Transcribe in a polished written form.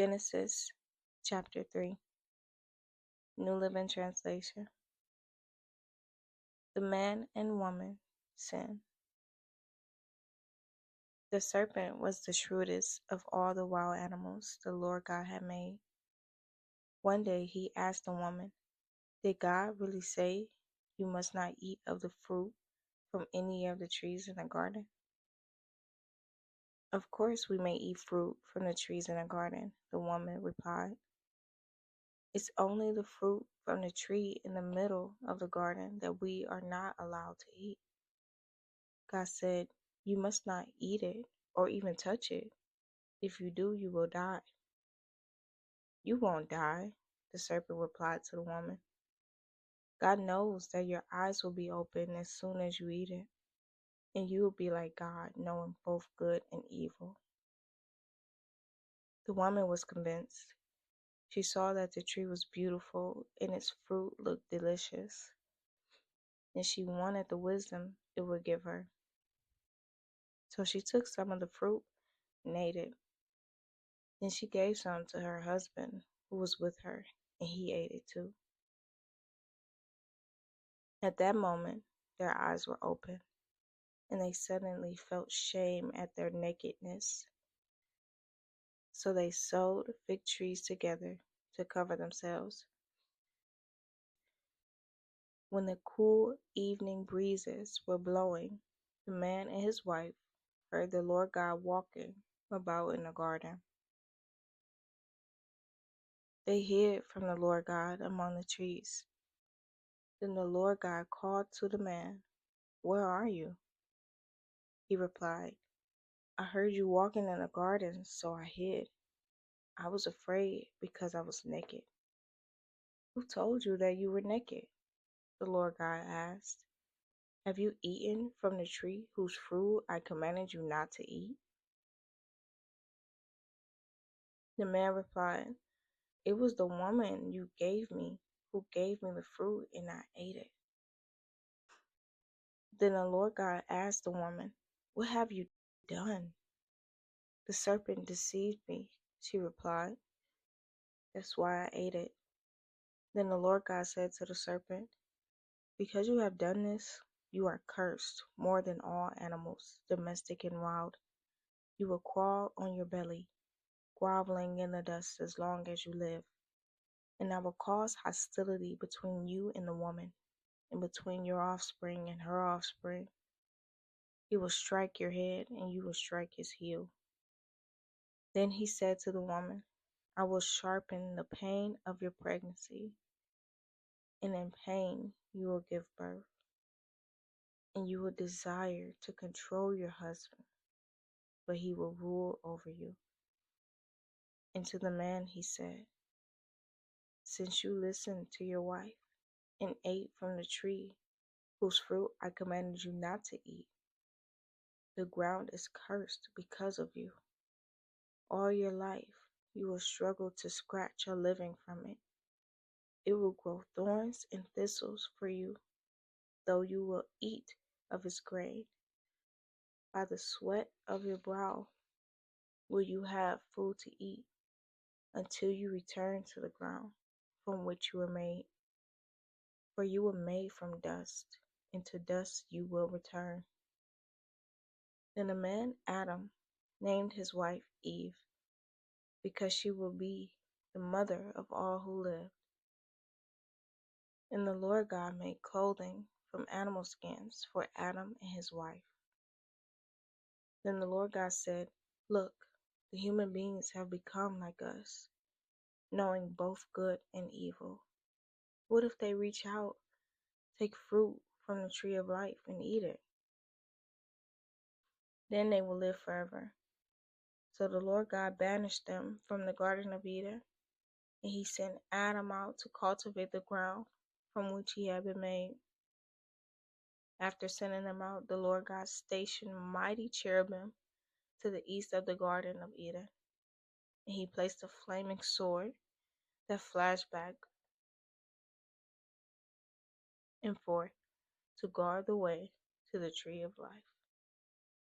Genesis chapter 3, New Living Translation. The man and woman sin. The serpent was the shrewdest of all the wild animals the Lord God had made. One day he asked the woman, "Did God really say you must not eat of the fruit from any of the trees in the garden?" "Of course we may eat fruit from the trees in the garden," the woman replied. "It's only the fruit from the tree in the middle of the garden that we are not allowed to eat. God said, you must not eat it or even touch it. If you do, you will die." "You won't die," the serpent replied to the woman. "God knows that your eyes will be open as soon as you eat it, and you will be like God, knowing both good and evil." The woman was convinced. She saw that the tree was beautiful and its fruit looked delicious, and she wanted the wisdom it would give her. So she took some of the fruit and ate it. Then she gave some to her husband who was with her, and he ate it too. At that moment, their eyes were open, and they suddenly felt shame at their nakedness. So they sewed fig trees together to cover themselves. When the cool evening breezes were blowing, the man and his wife heard the Lord God walking about in the garden. They hid from the Lord God among the trees. Then the Lord God called to the man, "Where are you?" He replied, "I heard you walking in the garden, so I hid. I was afraid because I was naked." "Who told you that you were naked?" the Lord God asked. "Have you eaten from the tree whose fruit I commanded you not to eat?" The man replied, "It was the woman you gave me who gave me the fruit, and I ate it." Then the Lord God asked the woman, "What have you done?" "The serpent deceived me," she replied. "That's why I ate it." Then the Lord God said to the serpent, "Because you have done this, you are cursed more than all animals, domestic and wild. You will crawl on your belly, groveling in the dust as long as you live. And I will cause hostility between you and the woman, and between your offspring and her offspring. He will strike your head, and you will strike his heel." Then he said to the woman, "I will sharpen the pain of your pregnancy, and in pain you will give birth, and you will desire to control your husband, but he will rule over you." And to the man he said, "Since you listened to your wife and ate from the tree whose fruit I commanded you not to eat, the ground is cursed because of you. All your life you will struggle to scratch a living from it. It will grow thorns and thistles for you, though you will eat of its grain. By the sweat of your brow will you have food to eat, until you return to the ground from which you were made. For you were made from dust, and to dust you will return." Then the man Adam named his wife Eve, because she will be the mother of all who live. And the Lord God made clothing from animal skins for Adam and his wife. Then the Lord God said, "Look, the human beings have become like us, knowing both good and evil. What if they reach out, take fruit from the tree of life, and eat it? Then they will live forever." So the Lord God banished them from the Garden of Eden, and he sent Adam out to cultivate the ground from which he had been made. After sending them out, the Lord God stationed mighty cherubim to the east of the Garden of Eden, and he placed a flaming sword that flashed back and forth to guard the way to the tree of life.